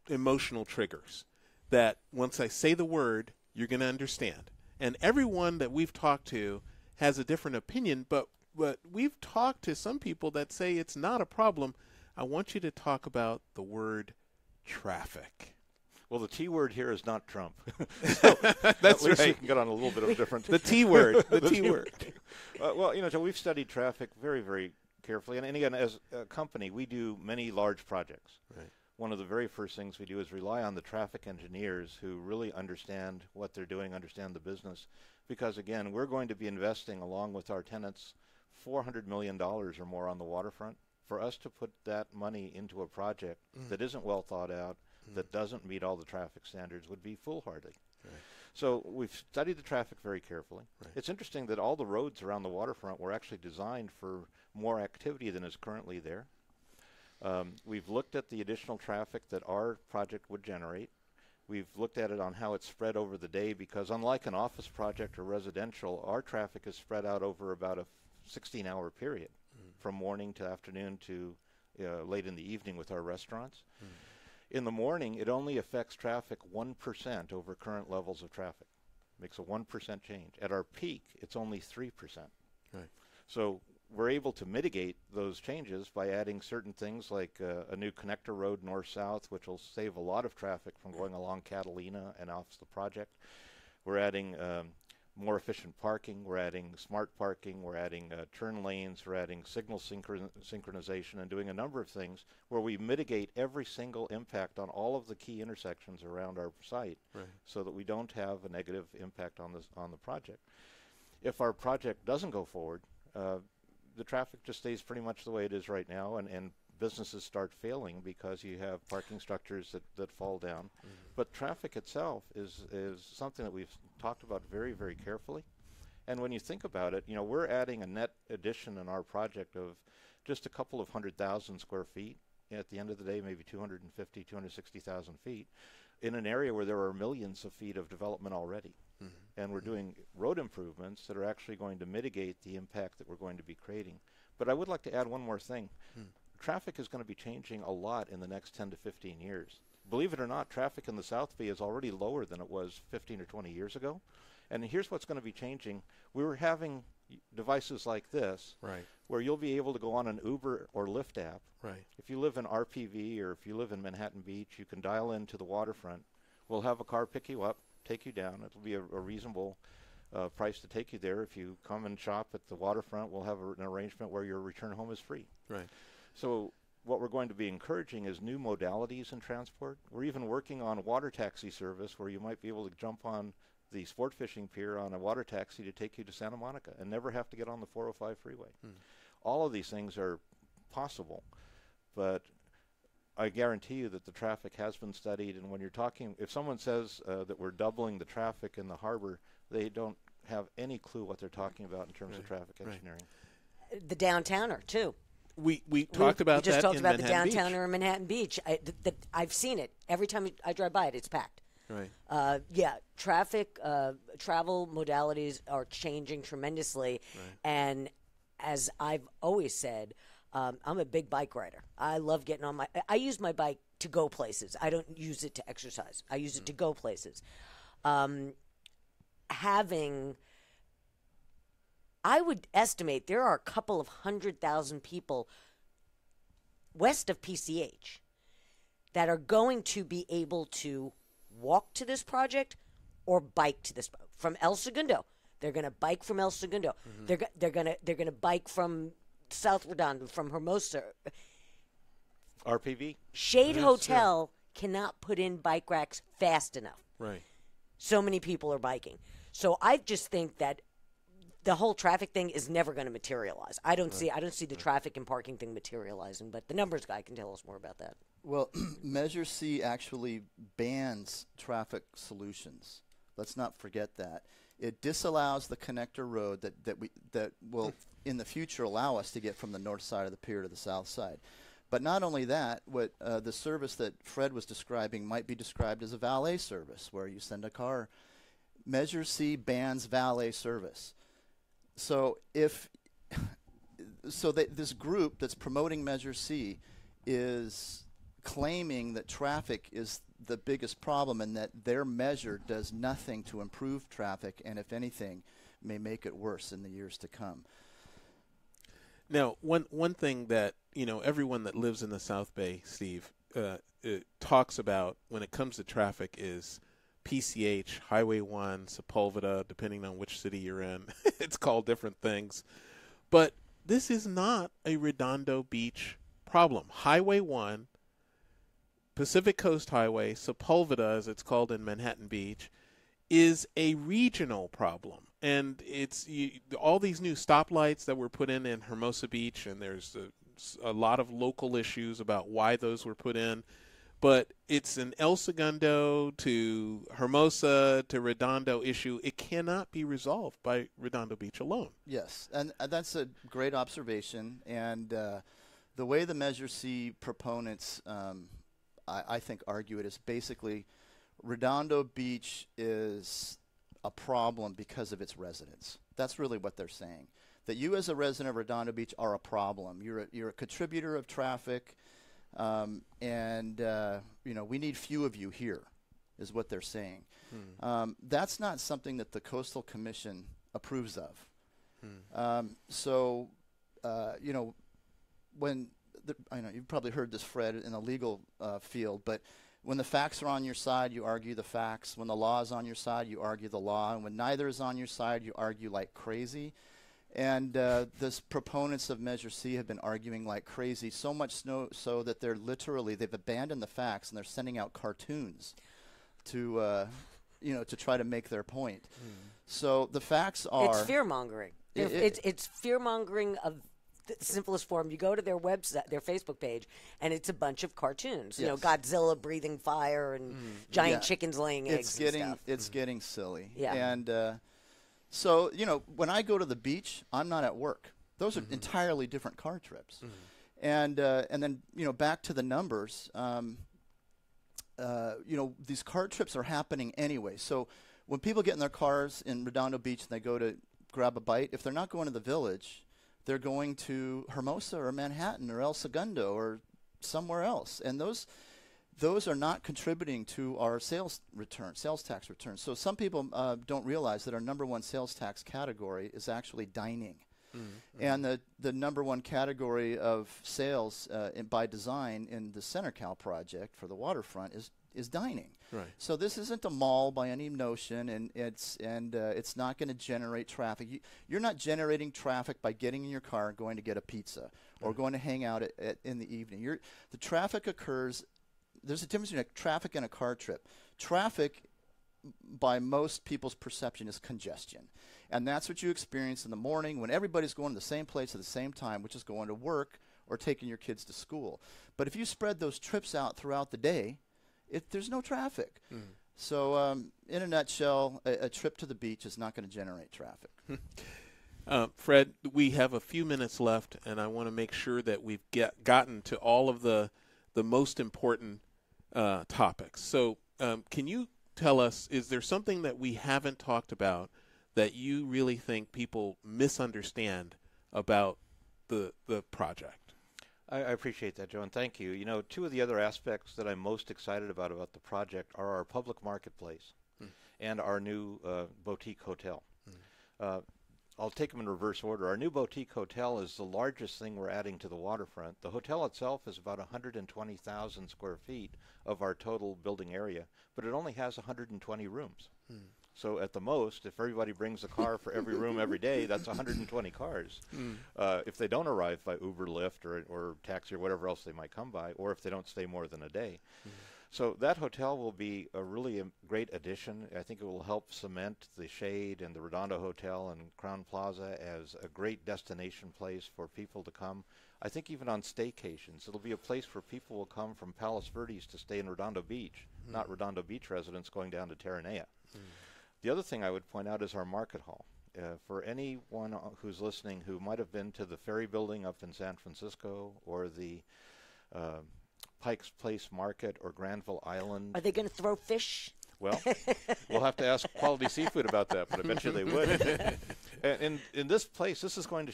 emotional triggers that once I say the word, you're going to understand. And everyone that we've talked to has a different opinion, but we've talked to some people that say it's not a problem. I want you to talk about the word traffic. Well, the T word here is not Trump. So That's at least right. we can get on a little bit of a different. The T word. The T word. Well, so we've studied traffic very, very carefully. And again, as a company, we do many large projects. Right. One of the very first things we do is rely on the traffic engineers who really understand what they're doing, understand the business. Because, again, we're going to be investing, along with our tenants, $400 million or more on the waterfront. For us to put that money into a project that isn't well thought out, that doesn't meet all the traffic standards, would be foolhardy. Right. So we've studied the traffic very carefully. Right. It's interesting that all the roads around the waterfront were actually designed for more activity than is currently there. We've looked at the additional traffic that our project would generate. We've looked at it on how it's spread over the day, because unlike an office project or residential, our traffic is spread out over about a 16-hour period, from morning to afternoon to late in the evening with our restaurants. In the morning, it only affects traffic 1% over current levels of traffic. Makes a 1% change. At our peak, it's only 3%. Right. So we're able to mitigate those changes by adding certain things like a new connector road north-south, which will save a lot of traffic from going along Catalina and off the project. We're adding more efficient parking. We're adding smart parking. We're adding turn lanes. We're adding signal synchronization, and doing a number of things where we mitigate every single impact on all of the key intersections around our site, Right. so that we don't have a negative impact on the project. If our project doesn't go forward, the traffic just stays pretty much the way it is right now, and businesses start failing because you have parking structures that fall down. But traffic itself is something that we've talked about very, very carefully. And when you think about it, we're adding a net addition in our project of just a couple of 100,000 square feet. At the end of the day, maybe 250, 260,000 feet in an area where there are millions of feet of development already. And we're doing road improvements that are actually going to mitigate the impact that we're going to be creating. But I would like to add one more thing. Traffic is going to be changing a lot in the next 10 to 15 years. Believe it or not, traffic in the South Bay is already lower than it was 15 or 20 years ago. And here's what's going to be changing. We were having devices like this, Right. where you'll be able to go on an Uber or Lyft app. Right. If you live in RPV or if you live in Manhattan Beach, you can dial into the waterfront. We'll have a car pick you up, take you down. It'll be a reasonable price to take you there. If you come and shop at the waterfront, we'll have an arrangement where your return home is free. Right. So what we're going to be encouraging is new modalities in transport. We're even working on water taxi service, where you might be able to jump on the sport fishing pier on a water taxi to take you to Santa Monica and never have to get on the 405 freeway. All of these things are possible, but I guarantee you that the traffic has been studied. And when you're talking, if someone says that we're doubling the traffic in the harbor, they don't have any clue what they're talking about in terms of traffic engineering. The downtowner, too. We talked about we just that talked in about Manhattan the downtowner in Manhattan Beach. I've seen it. Every time I drive by it, it's packed. Right. Traffic, travel modalities are changing tremendously. Right. And as I've always said, I'm a big bike rider. I love getting on I use my bike to go places. I don't use it to exercise. I use it to go places. I would estimate there are a couple of 100,000 people west of PCH that are going to be able to walk to this project or bike to this from El Segundo. They're going to bike from El Segundo. They're going to bike from South Redondo, from Hermosa. RPV? Shade Hotel cannot put in bike racks fast enough. Right. So many people are biking. So I just think that the whole traffic thing is never going to materialize. I don't see the traffic and parking thing materializing, but the numbers guy can tell us more about that. Well, Measure C actually bans traffic solutions. Let's not forget that. It disallows the connector road that will in the future allow us to get from the north side of the pier to the south side. But not only that, what the service that Fred was describing might be described as a valet service, where you send a car. Measure C bans valet service. So this group that's promoting Measure C is claiming that traffic is the biggest problem and that their measure does nothing to improve traffic, and if anything, may make it worse in the years to come. Now, one thing that everyone that lives in the South Bay, Steve, talks about when it comes to traffic is PCH, Highway 1, Sepulveda, depending on which city you're in. It's called different things. But this is not a Redondo Beach problem. Highway 1, Pacific Coast Highway, Sepulveda, as it's called in Manhattan Beach, is a regional problem. And it's all these new stoplights that were put in Hermosa Beach, and there's a lot of local issues about why those were put in. But it's an El Segundo to Hermosa to Redondo issue. It cannot be resolved by Redondo Beach alone. Yes, and that's a great observation. And the way the Measure C proponents, I think, argue it is basically Redondo Beach is a problem because of its residents. That's really what they're saying. That you as a resident of Redondo Beach are a problem. You're a contributor of traffic. We need few of you here, is what they're saying. That's not something that the Coastal Commission approves of. I know you've probably heard this, Fred, in the legal field, but when the facts are on your side, you argue the facts. When the law is on your side, you argue the law. And when neither is on your side, you argue like crazy. And the proponents of Measure C have been arguing like crazy, so much so that they've abandoned the facts and they're sending out cartoons to try to make their point. So the facts are... It's fear-mongering. It's fear-mongering of the simplest form. You go to their website, their Facebook page, and it's a bunch of cartoons. Yes. Godzilla breathing fire and giant chickens laying eggs and stuff. It's getting silly. Yeah. And... So, when I go to the beach, I'm not at work. Those are entirely different car trips. And then, back to the numbers, these car trips are happening anyway. So when people get in their cars in Redondo Beach and they go to grab a bite, if they're not going to the village, they're going to Hermosa or Manhattan or El Segundo or somewhere else. And those are not contributing to our sales tax return. So some people don't realize that our number one sales tax category is actually dining. And the number one category of sales by design in the CenterCal project for the Waterfront is dining. Right. So this isn't a mall by any notion, and it's not going to generate traffic. You're not generating traffic by getting in your car and going to get a pizza or going to hang out in the evening. The traffic occurs. There's a difference between a traffic and a car trip. Traffic, by most people's perception, is congestion. And that's what you experience in the morning when everybody's going to the same place at the same time, which is going to work or taking your kids to school. But if you spread those trips out throughout the day, there's no traffic. So in a nutshell, a trip to the beach is not going to generate traffic. Fred, we have a few minutes left, and I want to make sure that we've gotten to all of the most important topics. So can you tell us, is there something that we haven't talked about that you really think people misunderstand about the project? I appreciate that, Joe, and thank you. You know, two of the other aspects that I'm most excited about the project are our public marketplace and our new boutique hotel. I'll take them in reverse order. Our new boutique hotel is the largest thing we're adding to the waterfront. The hotel itself is about 120,000 square feet of our total building area, but it only has 120 rooms. So at the most, if everybody brings a car for every room every day, that's 120 cars. If they don't arrive by Uber, Lyft, or taxi or whatever else they might come by, or if they don't stay more than a day. So that hotel will be a really great addition. I think it will help cement the Shade and the Redondo Hotel and Crown Plaza as a great destination place for people to come. I think even on staycations, it'll be a place where people will come from Palos Verdes to stay in Redondo Beach, not Redondo Beach residents going down to Terranea. The other thing I would point out is our market hall. For anyone who's listening who might have been to the Ferry Building up in San Francisco or the Pike's Place Market or Granville Island. Are they going to throw fish? Well, we'll have to ask Quality Seafood about that, but I bet you they would. In this place, this is going to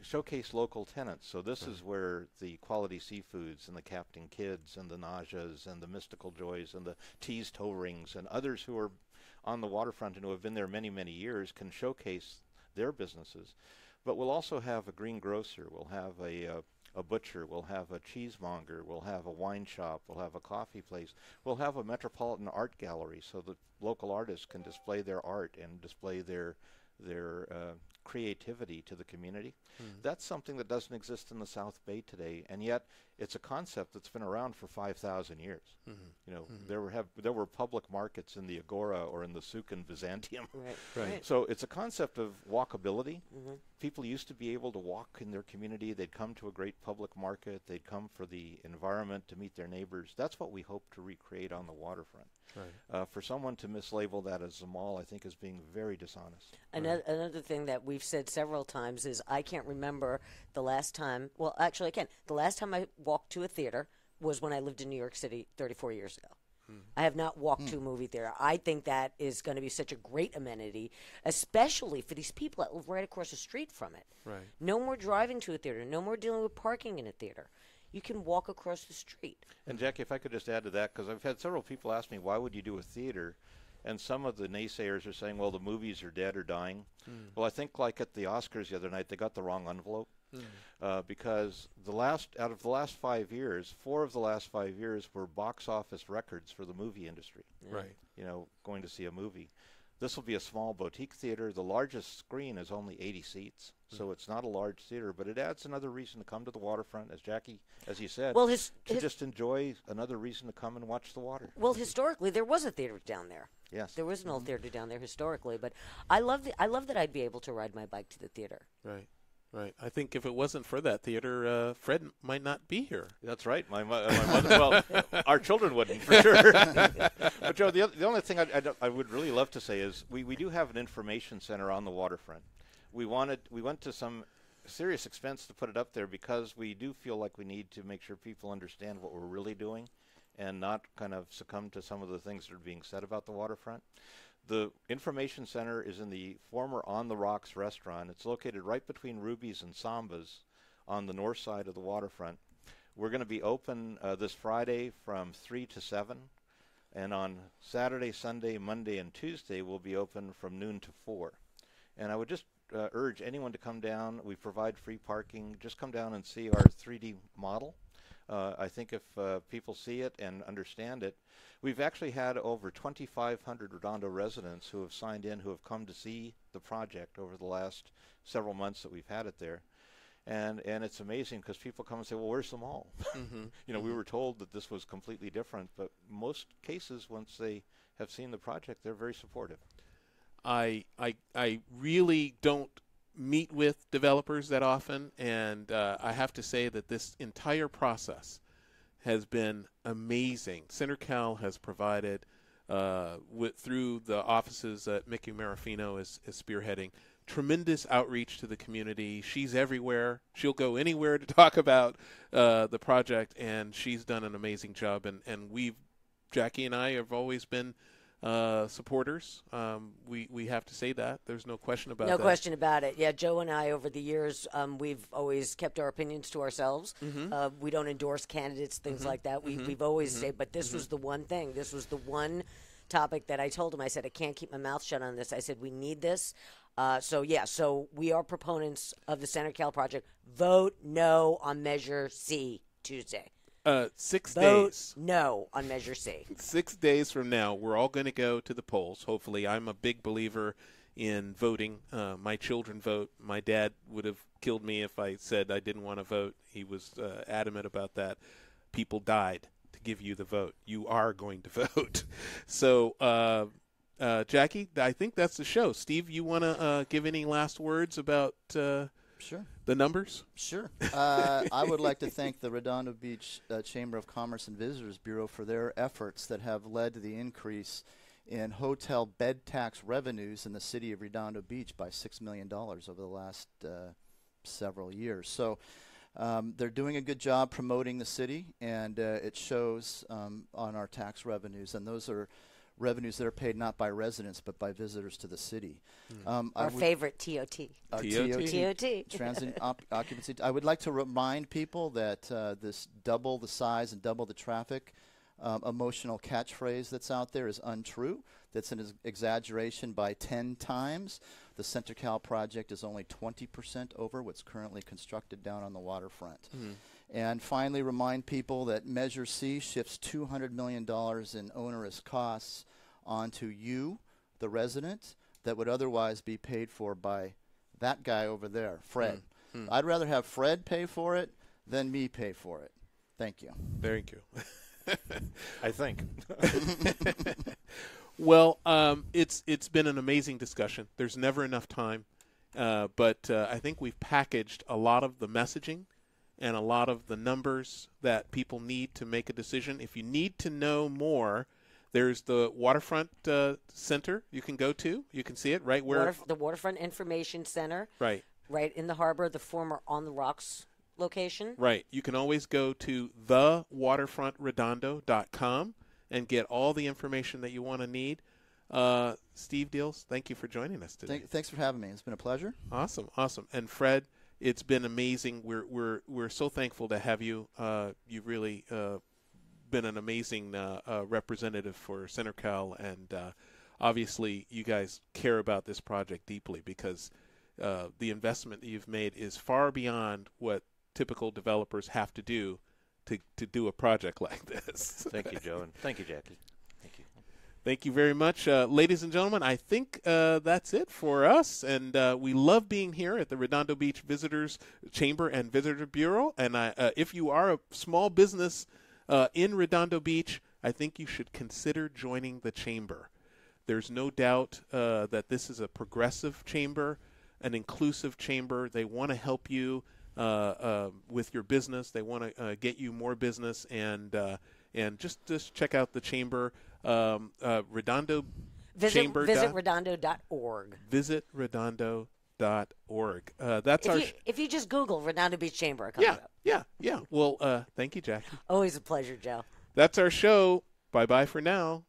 showcase local tenants. So this is where the Quality Seafoods and the Captain Kids and the Najas and the Mystical Joys and the Tees Toe Rings and others who are on the waterfront and who have been there many, many years can showcase their businesses. But we'll also have a greengrocer. We'll have a butcher, we'll have a cheesemonger, we'll have a wine shop, we'll have a coffee place, we'll have a metropolitan art gallery so that local artists can display their art and display their creativity to the community. That's something that doesn't exist in the South Bay today, and yet it's a concept that's been around for 5,000 years. You know, there were public markets in the Agora or in the Souk in Byzantium. Right. So it's a concept of walkability. People used to be able to walk in their community. They'd come to a great public market. They'd come for the environment, to meet their neighbors. That's what we hope to recreate on the waterfront. For someone to mislabel that as a mall, I think is being very dishonest. Another thing that we've said several times is I can't remember the last time, well, actually I can. The last time I walked to a theater was when I lived in New York City 34 years ago. I have not walked to a movie theater. I think that is going to be such a great amenity, especially for these people that live right across the street from it. No more driving to a theater. No more dealing with parking in a theater. You can walk across the street. And Jackie, if I could just add to that, because I've had several people ask me, why would you do a theater? And some of the naysayers are saying, well, the movies are dead or dying. Well, I think like at the Oscars the other night, they got the wrong envelope. Because out of the last 5 years, 4 of the last 5 years were box office records for the movie industry. You know, going to see a movie. This will be a small boutique theater. The largest screen is only 80 seats, so it's not a large theater, but it adds another reason to come to the waterfront, as you said, well, to just enjoy another reason to come and watch the water. Well, historically, there was a theater down there. Yes. There was an old theater down there historically, but I love that I'd be able to ride my bike to the theater. Right. I think if it wasn't for that theater, Fred might not be here. That's right. My mother, well, our children wouldn't, for sure. But, Joe, the only thing I would really love to say is we do have an information center on the waterfront. We went to some serious expense to put it up there because we do feel like we need to make sure people understand what we're really doing and not kind of succumb to some of the things that are being said about the waterfront. The information center is in the former On the Rocks restaurant. It's located right between Ruby's and Samba's on the north side of the waterfront. We're going to be open this Friday from 3 to 7. And on Saturday, Sunday, Monday, and Tuesday, we'll be open from noon to 4. And I would just urge anyone to come down. We provide free parking. Just come down and see our 3D model. I think if people see it and understand it, we've actually had over 2,500 Redondo residents who have signed in, who have come to see the project over the last several months that we've had it there. And it's amazing because people come and say, well, where's the mall? You know, we were told that this was completely different, but most cases, once they have seen the project, they're very supportive. I really don't meet with developers that often, and I have to say that this entire process has been amazing. CenterCal has provided, through the offices that Mickey Marafino is spearheading, tremendous outreach to the community. She's everywhere. She'll go anywhere to talk about the project, and she's done an amazing job. And Jackie and I have always been supporters. We have to say that. There's no question about that. No question about it. Yeah, Joe and I, over the years, we've always kept our opinions to ourselves. We don't endorse candidates, things like that. We've always said, but this was the one thing. This was the one topic that I told him. I said, I can't keep my mouth shut on this. I said, we need this. So we are proponents of the CenterCal project. Vote no on Measure C Tuesday. 6 Vote days. no on Measure C. 6 days from now, we're all going to go to the polls. Hopefully, I'm a big believer in voting. My children vote. My dad would have killed me if I said I didn't want to vote. He was adamant about that. People died to give you the vote. You are going to vote. So, Jackie, I think that's the show. Steve, you want to give any last words about Sure. the numbers? Sure. I would like to thank the Redondo Beach Chamber of Commerce and Visitors Bureau for their efforts that have led to the increase in hotel bed tax revenues in the city of Redondo Beach by $6 million over the last several years. So they're doing a good job promoting the city, and it shows on our tax revenues. And those are revenues that are paid not by residents but by visitors to the city. Our favorite TOT. TOT. Transient occupancy. I would like to remind people that this double the size and double the traffic emotional catchphrase that's out there is untrue. That's an exaggeration by 10 times. The CenterCal project is only 20% over what's currently constructed down on the waterfront. And finally, remind people that Measure C shifts $200 million in onerous costs onto you, the resident, that would otherwise be paid for by that guy over there, Fred. I'd rather have Fred pay for it than me pay for it. Thank you. Thank you. I think. Well, it's been an amazing discussion. There's never enough time, but I think we've packaged a lot of the messaging and a lot of the numbers that people need to make a decision. If you need to know more, there's the Waterfront Center you can go to. You can see it right where The Waterfront Information Center. Right. Right in the harbor, the former On the Rocks location. Right. You can always go to thewaterfrontredondo.com and get all the information that you want to need. Steve Diels, thank you for joining us today. Thanks for having me. It's been a pleasure. Awesome. And Fred, it's been amazing. We're so thankful to have you. You've really been an amazing representative for CenterCal, and obviously you guys care about this project deeply because the investment that you've made is far beyond what typical developers have to do to do a project like this. Thank you, Joe, and thank you, Jackie. Thank you. Thank you very much. Ladies and gentlemen, I think that's it for us. And we love being here at the Redondo Beach Visitors Chamber and Visitor Bureau. And if you are a small business in Redondo Beach, I think you should consider joining the chamber. There's no doubt that this is a progressive chamber, an inclusive chamber. They want to help you with your business. They want to get you more business. And just check out the chamber. Redondo Chamber. Visit redondo.org. Visit redondo.org. That's if you just Google Redondo Beach Chamber, it comes up. Yeah. Well, thank you, Jackie. Always a pleasure, Joe. That's our show. Bye-bye for now.